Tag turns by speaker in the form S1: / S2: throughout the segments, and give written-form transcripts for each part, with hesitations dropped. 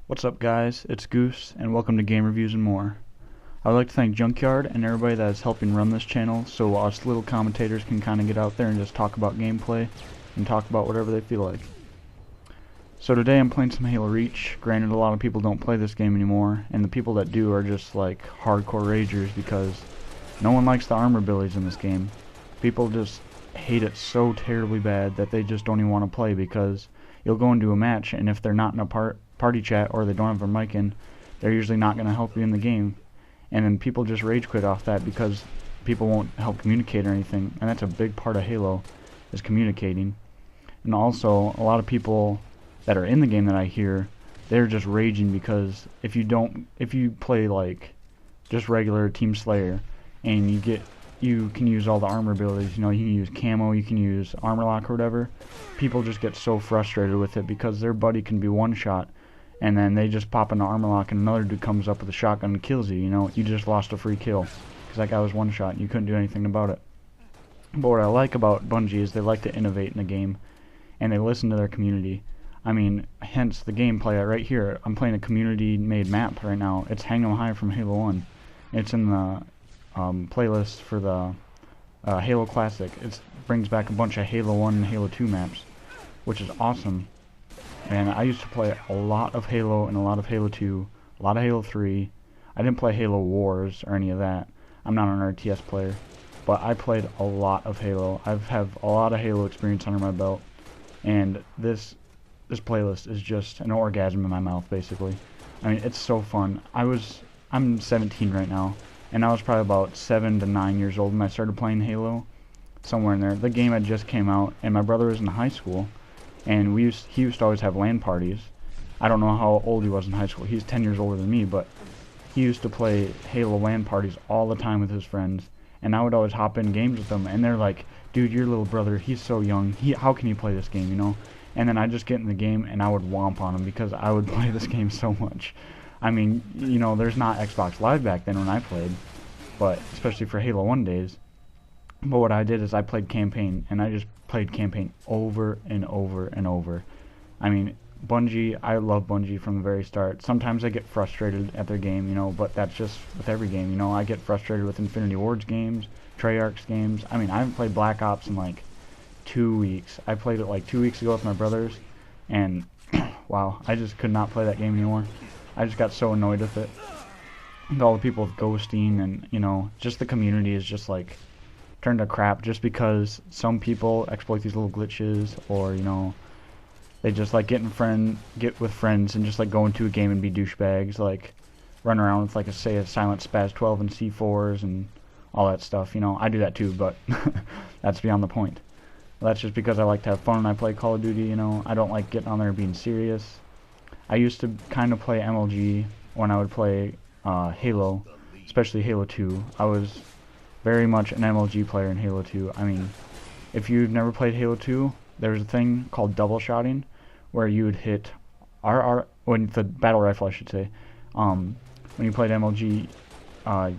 S1: What's up guys, it's Goose, and welcome to Game Reviews and More. I would like to thank Junkyard and everybody that is helping run this channel so us little commentators can kind of get out there and just talk about gameplay and talk about whatever they feel like. So today I'm playing some Halo Reach. Granted, a lot of people don't play this game anymore, and the people that do are just like hardcore ragers because no one likes the armor abilities in this game. People just hate it so terribly bad that they just don't even want to play because you'll go into a match, and if they're not in a party chat or they don't have their mic in, they're usually not going to help you in the game. And then people just rage quit off that because people won't help communicate or anything, and that's a big part of Halo, is communicating. And also, a lot of people that are in the game that I hear, they're just raging because if you play like just regular Team Slayer and you can use all the armor abilities, you can use camo, you can use armor lock or whatever, people just get so frustrated with it because their buddy can be one shot and then they just pop into armor lock and another dude comes up with a shotgun and kills you. You just lost a free kill because that guy was one shot and you couldn't do anything about it. But what I like about Bungie is they like to innovate in the game and they listen to their community. I mean, hence the gameplay right here. I'm playing a community-made map right now. It's Hang 'em High from Halo 1. It's in the playlist for the Halo Classic. It brings back a bunch of Halo 1 and Halo 2 maps, which is awesome. And I used to play a lot of Halo and a lot of Halo 2, a lot of Halo 3. I didn't play Halo Wars or any of that. I'm not an RTS player, but I played a lot of Halo. I have a lot of Halo experience under my belt, and this playlist is just an orgasm in my mouth, basically. I mean, it's so fun. I'm 17 right now, and I was probably about 7 to 9 years old when I started playing Halo, somewhere in there. The game had just came out, and my brother was in high school, and he used to always have LAN parties. I don't know how old he was in high school. He's 10 years older than me, but he used to play Halo LAN parties all the time with his friends, and I would always hop in games with them, and they're like, dude, your little brother, he's so young. How can he play this game, And then I'd just get in the game, and I would womp on him because I would play this game so much. I mean, there's not Xbox Live back then when I played, but especially for Halo 1 days. But what I did is I played campaign, and I just played campaign over and over and over. I mean, Bungie, I love Bungie from the very start. Sometimes I get frustrated at their game, but that's just with every game, I get frustrated with Infinity Ward's games, Treyarch's games. I mean, I haven't played Black Ops in like 2 weeks. I played it like 2 weeks ago with my brothers, and wow, I just could not play that game anymore. I just got so annoyed with it. And all the people with ghosting and, just the community is just like turned to crap just because some people exploit these little glitches, or, they just like get with friends and just like go into a game and be douchebags, like run around with like a silent spaz 12 and C4s and all that stuff. I do that too, but that's beyond the point. That's just because I like to have fun when I play Call of Duty, I don't like getting on there and being serious. I used to kind of play MLG when I would play Halo, especially Halo 2. I was very much an MLG player in Halo 2. I mean, if you've never played Halo 2, there's a thing called double shotting, where you would hit when the battle rifle, I should say. When you played MLG,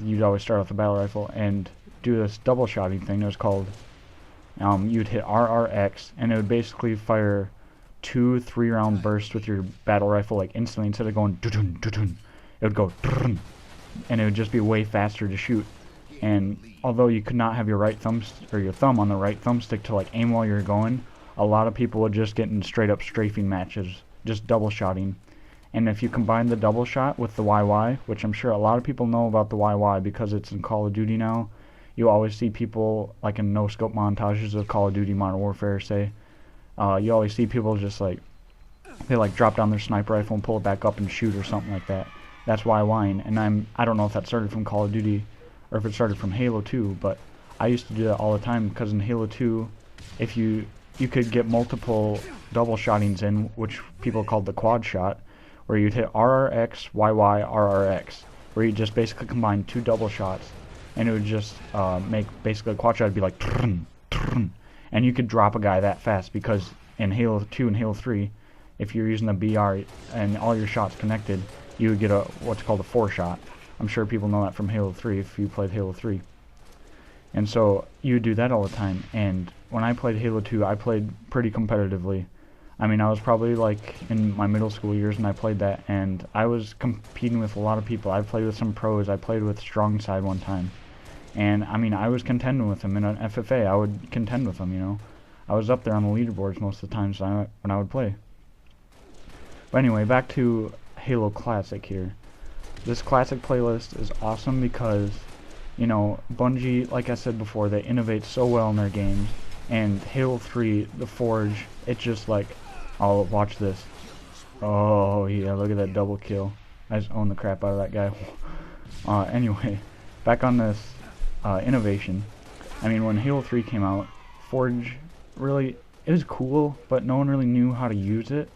S1: you'd always start with the battle rifle and do this double shotting thing. It was called you'd hit RRX, and it would basically fire 2 3-round bursts with your battle rifle like instantly. Instead of going dun dun dun, it would go dun, and it would just be way faster to shoot. And although you could not have your your thumb on the right thumbstick to like aim while you're going, a lot of people would just get in straight up strafing matches, just double shotting. And if you combine the double shot with the YY, which I'm sure a lot of people know about the YY because it's in Call of Duty now, you always see people like in no-scope montages of Call of Duty Modern Warfare, say, you always see people just like, they like drop down their sniper rifle and pull it back up and shoot or something like that. That's YYing, and I don't know if that started from Call of Duty or if it started from Halo 2, but I used to do that all the time because in Halo 2, if you could get multiple double shottings in, which people called the quad shot, where you'd hit RRX, YY, RRX, where you just basically combine 2 double shots, and it would just make basically a quad shot would be like trrn, trrn, and you could drop a guy that fast because in Halo 2 and Halo 3, if you're using the BR and all your shots connected, you would get what's called a 4-shot. I'm sure people know that from Halo 3 if you played Halo 3. And so you would do that all the time, and when I played Halo 2, I played pretty competitively. I mean, I was probably like in my middle school years and I played that, and I was competing with a lot of people. I played with some pros. I played with Strong Side one time, and I mean, I was contending with them in an FFA. I would contend with them, you know. I was up there on the leaderboards most of the times when I would play. But anyway, back to Halo Classic here. This Classic playlist is awesome because, you know, Bungie, like I said before, they innovate so well in their games. And Halo 3, The Forge, it's just like, oh, watch this. Oh, yeah, look at that double kill. I just own the crap out of that guy. Anyway, back on this innovation. I mean, when Halo 3 came out, Forge really, it was cool, but no one really knew how to use it.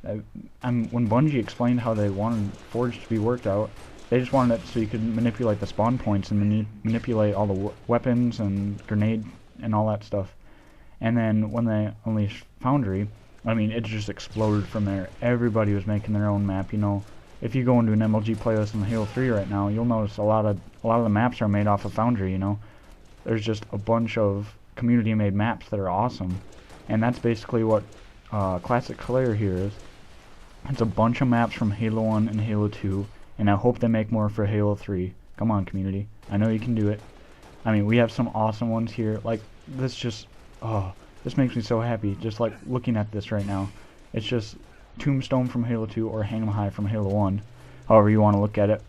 S1: When Bungie explained how they wanted Forge to be worked out, they just wanted it so you could manipulate the spawn points and manipulate all the weapons and grenade and all that stuff. And then when they unleashed Foundry, I mean, it just exploded from there. Everybody was making their own map. You know, if you go into an MLG playlist in Halo 3 right now, you'll notice a lot of the maps are made off of Foundry. You know, there's just a bunch of community-made maps that are awesome, and that's basically what Classic Claire here is. It's a bunch of maps from Halo 1 and Halo 2, and I hope they make more for Halo 3. Come on, community. I know you can do it. I mean, we have some awesome ones here. Like, this just, oh, this makes me so happy, just like looking at this right now. It's just Tombstone from Halo 2 or Hang 'em High from Halo 1. However you want to look at it.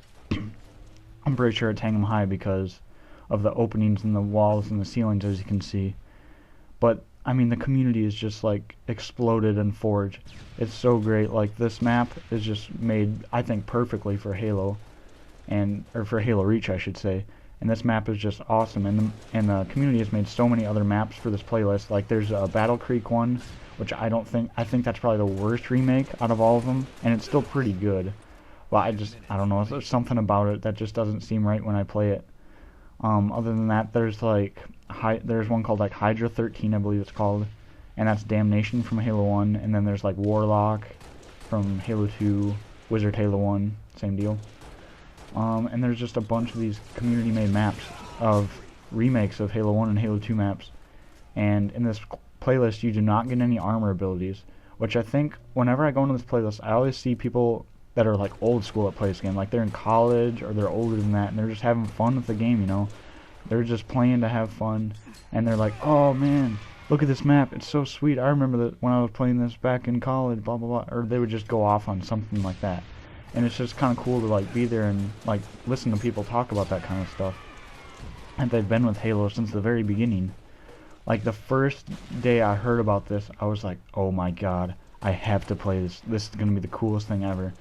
S1: I'm pretty sure it's Hang 'em High because of the openings in the walls and the ceilings, as you can see. But I mean, the community is just like exploded in Forge. It's so great. Like, this map is just made, I think, perfectly for Halo, or for Halo Reach, I should say. And this map is just awesome. And the community has made so many other maps for this playlist. Like, there's a Battle Creek one, which I think that's probably the worst remake out of all of them, and it's still pretty good. Well, I don't know. There's something about it that just doesn't seem right when I play it. Other than that, there's one called like Hydra 13, I believe it's called, and that's Damnation from Halo 1, and then there's like Warlock from Halo 2, Wizard Halo 1, same deal. And there's just a bunch of these community-made maps of remakes of Halo 1 and Halo 2 maps, and in this playlist you do not get any armor abilities, which I think whenever I go into this playlist, I always see people that are like old school that play this game, like they're in college or they're older than that, and they're just having fun with the game, you know. They're just playing to have fun, and they're like, oh man, look at this map, it's so sweet, I remember that when I was playing this back in college, blah blah blah, or they would just go off on something like that. And it's just kind of cool to like be there and like listen to people talk about that kind of stuff. And they've been with Halo since the very beginning. Like, the first day I heard about this, I was like, oh my god, I have to play this. This is going to be the coolest thing ever.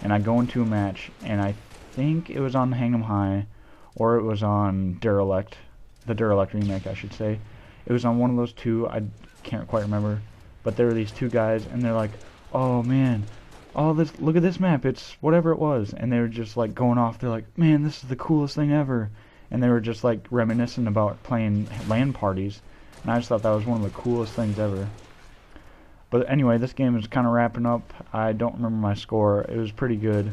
S1: And I go into a match, and I think it was on Hang 'em High, or it was on Derelict, the Derelict remake, I should say. It was on one of those two, I can't quite remember. But there were these two guys, and they're like, oh man, look at this map, it's whatever it was. And they were just like going off, they're like, man, this is the coolest thing ever. And they were just like reminiscing about playing LAN parties. And I just thought that was one of the coolest things ever. But anyway, this game is kind of wrapping up. I don't remember my score. It was pretty good.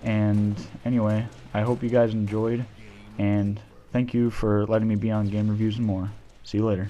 S1: And anyway, I hope you guys enjoyed. And thank you for letting me be on Game Reviews and More. See you later.